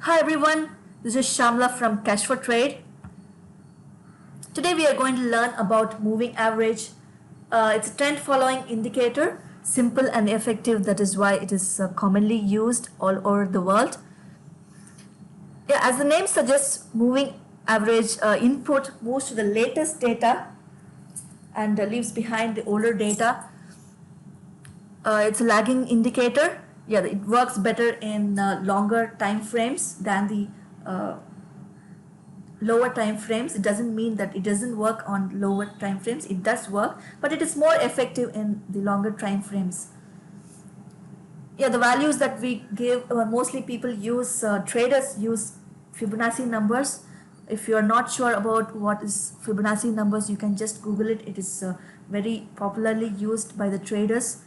Hi everyone, this is Shamla from Cash for Trade. Today we are going to learn about moving average. It's a trend following indicator, simple and effective. That is why it is commonly used all over the world. Yeah, as the name suggests, moving average input moves to the latest data and leaves behind the older data. It's a lagging indicator. Yeah, it works better in longer time frames than the lower time frames. It doesn't mean that it doesn't work on lower time frames. It does work, but it is more effective in the longer time frames. Yeah, the values that we give, mostly people use, traders use Fibonacci numbers. If you are not sure about what is Fibonacci numbers, you can just Google it. It is very popularly used by the traders.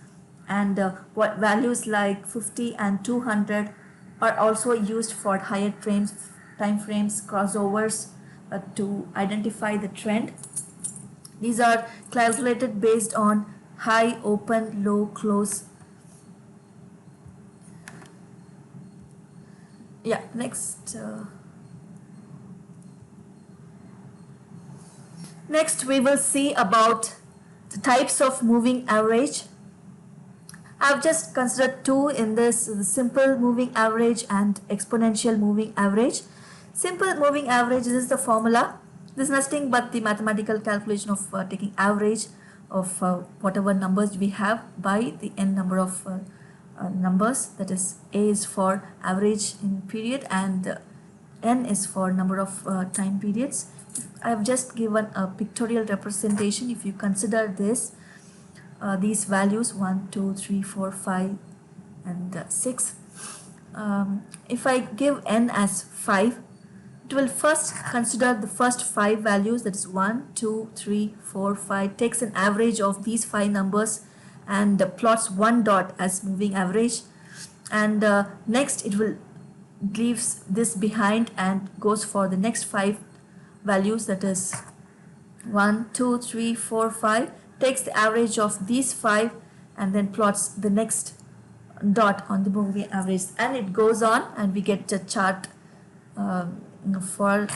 And what values like 50 and 200 are also used for higher time frames, crossovers, to identify the trend. These are calculated based on high, open, low, close. Yeah, next we will see about the types of moving average. I've just considered two in this: the simple moving average and exponential moving average. Simple moving average, this is the formula. This is nothing but the mathematical calculation of taking average of whatever numbers we have by the n number of numbers. That is, A is for average in period and n is for number of time periods. I have just given a pictorial representation. If you consider this, these values 1, 2, 3, 4, 5 and 6. If I give n as 5, it will first consider the first 5 values, that is 1, 2, 3, 4, 5, takes an average of these 5 numbers and plots one dot as moving average, and next it will leaves this behind and goes for the next 5 values, that is 1, 2, 3, 4, 5, takes the average of these 5 and then plots the next dot on the moving average, and it goes on and we get a chart for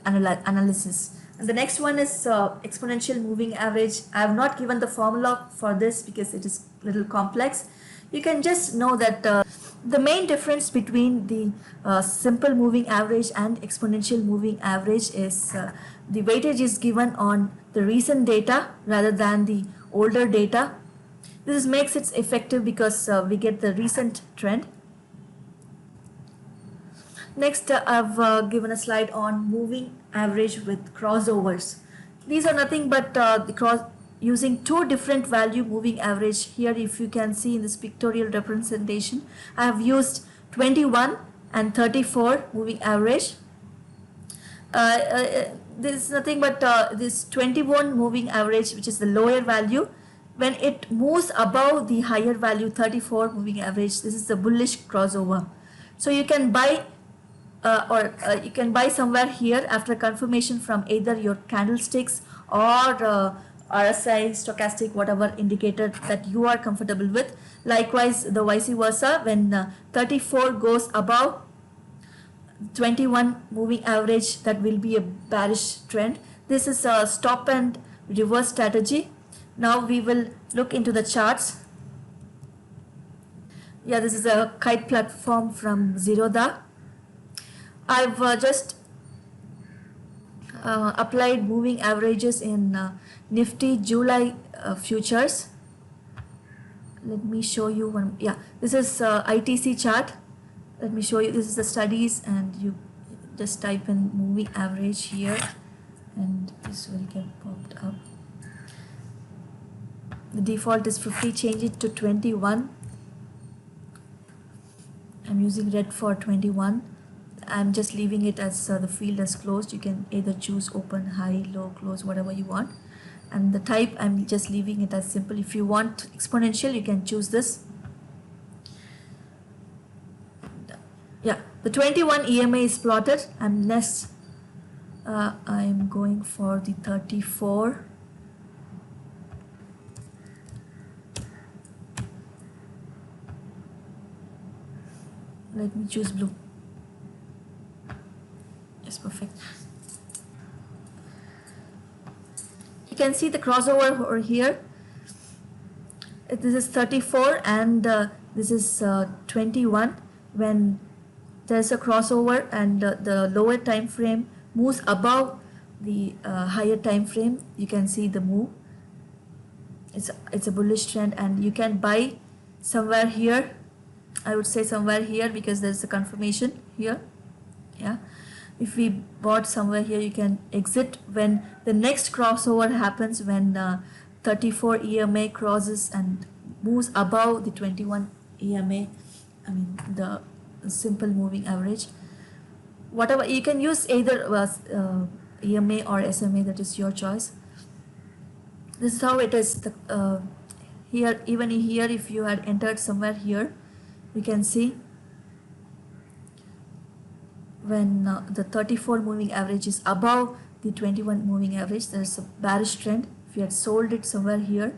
analysis. And the next one is exponential moving average. I have not given the formula for this because it is a little complex. You can just know that the main difference between the simple moving average and exponential moving average is the weightage is given on the recent data rather than the older data. This makes it effective because we get the recent trend. Next, I've given a slide on moving average with crossovers. These are nothing but using two different value moving average. Here, if you can see in this pictorial representation, I have used 21 and 34 moving average. This is nothing but this 21 moving average, which is the lower value. When it moves above the higher value 34 moving average, this is the bullish crossover. So you can buy you can buy somewhere here after confirmation from either your candlesticks or RSI, stochastic, whatever indicator that you are comfortable with. Likewise, the vice versa, when 34 goes above 21 moving average, that will be a bearish trend. This is a stop and reverse strategy. Now we will look into the charts. Yeah, this is a kite platform from Zerodha. I've just applied moving averages in Nifty July futures. Let me show you one. Yeah, this is ITC chart. Let me show you. This is the studies, and you just type in moving average here and this will get popped up. The default is 50. Change it to 21. I'm using red for 21. I'm just leaving it as the field is closed. You can either choose open, high, low, close, whatever you want. And the type, I'm just leaving it as simple. If you want exponential, you can choose this. Yeah, the 21 EMA is plotted, and next I'm going for the 34. Let me choose blue. perfect. You can see the crossover over here. This is 34 and this is 21. When there's a crossover and the lower time frame moves above the higher time frame, you can see the move. It's a bullish trend, and you can buy somewhere here. I would say somewhere here because there's a confirmation here. Yeah, if we bought somewhere here, you can exit when the next crossover happens, when 34 EMA crosses and moves above the 21 EMA. I mean the simple moving average. Whatever, you can use either EMA or SMA, that is your choice. This is how it is. Here, even here, if you had entered somewhere here, you can see when the 34 moving average is above the 21 moving average, there's a bearish trend. If you had sold it somewhere here,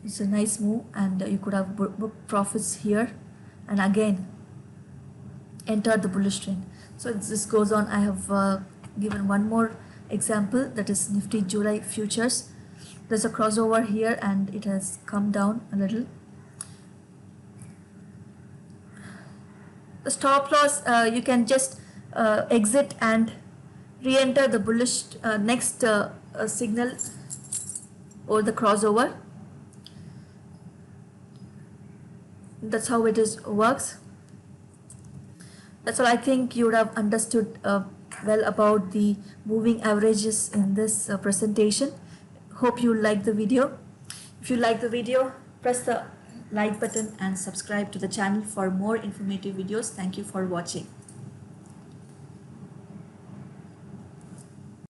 it's a nice move, and you could have booked profits here and again enter the bullish trend. So this goes on. I have given one more example, that is Nifty July futures. There's a crossover here and it has come down a little. The stop loss, you can just exit and re-enter the bullish next signal or the crossover. That's how it is works. That's all. I think you would have understood well about the moving averages in this presentation. Hope you like the video. If you like the video, press the like button and subscribe to the channel for more informative videos. Thank you for watching.